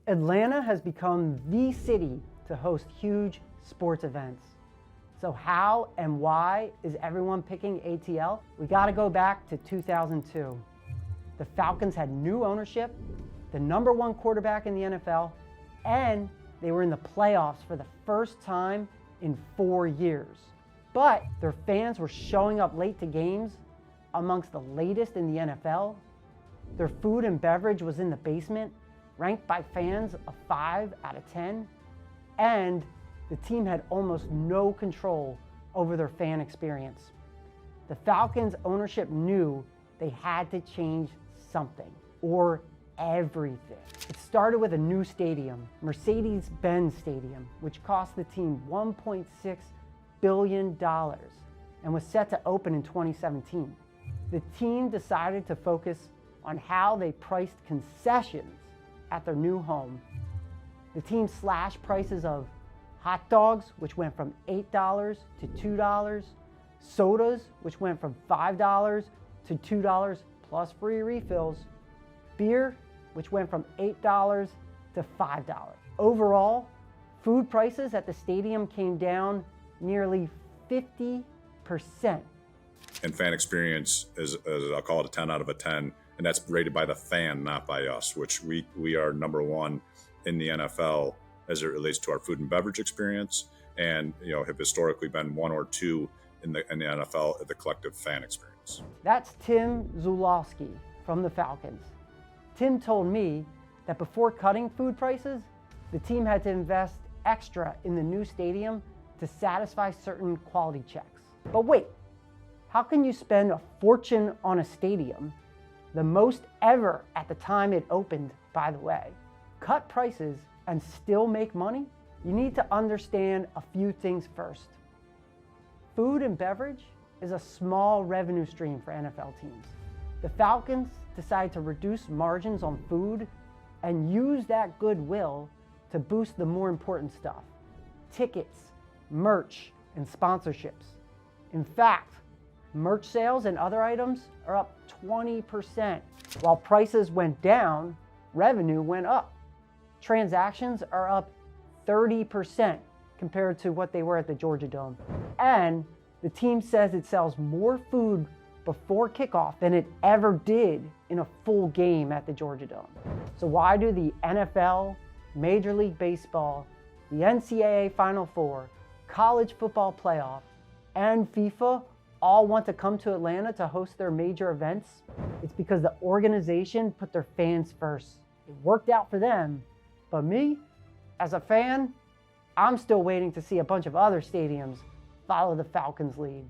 Atlanta has become the city to host huge sports events. So how and why is everyone picking ATL? We got to go back to 2002. The Falcons had new ownership, the #1 quarterback in the NFL, and they were in the playoffs for the first time in 4 years. But their fans were showing up late to games, amongst the latest in the NFL. Their food and beverage was in the basement, ranked by fans a 5 out of 10. And the team had almost no control over their fan experience. The Falcons ownership knew they had to change something, or everything. It started with a new stadium, Mercedes-Benz Stadium, which cost the team $1.6 billion and was set to open in 2017. The team decided to focus on how they priced concessions at their new home. The team slashed prices of hot dogs, which went from $8 to $2, sodas, which went from $5 to $2 plus free refills, beer, which went from $8 to $5. Overall, food prices at the stadium came down nearly 50%. And fan experience is I'll call it a 10 out of a 10, and that's rated by the fan, not by us, which we are #1 in the NFL as it relates to our food and beverage experience, and have historically been 1 or 2 in the NFL at the collective fan experience. That's Tim Zulowski from the Falcons. Tim told me that before cutting food prices, the team had to invest extra in the new stadium to satisfy certain quality checks. But wait, how can you spend a fortune on a stadium, the most ever at the time it opened, by the way, cut prices and still make money? You need to understand a few things first. Food and beverage is a small revenue stream for NFL teams. The Falcons decided to reduce margins on food and use that goodwill to boost the more important stuff: tickets, merch, and sponsorships. In fact, merch sales and other items are up 20%. While prices went down, revenue went up. Transactions are up 30% compared to what they were at the Georgia Dome. And the team says it sells more food before kickoff than it ever did in a full game at the Georgia Dome. So why do the NFL, Major League Baseball, the NCAA Final Four, College Football Playoff, and FIFA all want to come to Atlanta to host their major events? It's because the organization put their fans first. It worked out for them, but me, as a fan, I'm still waiting to see a bunch of other stadiums follow the Falcons' lead.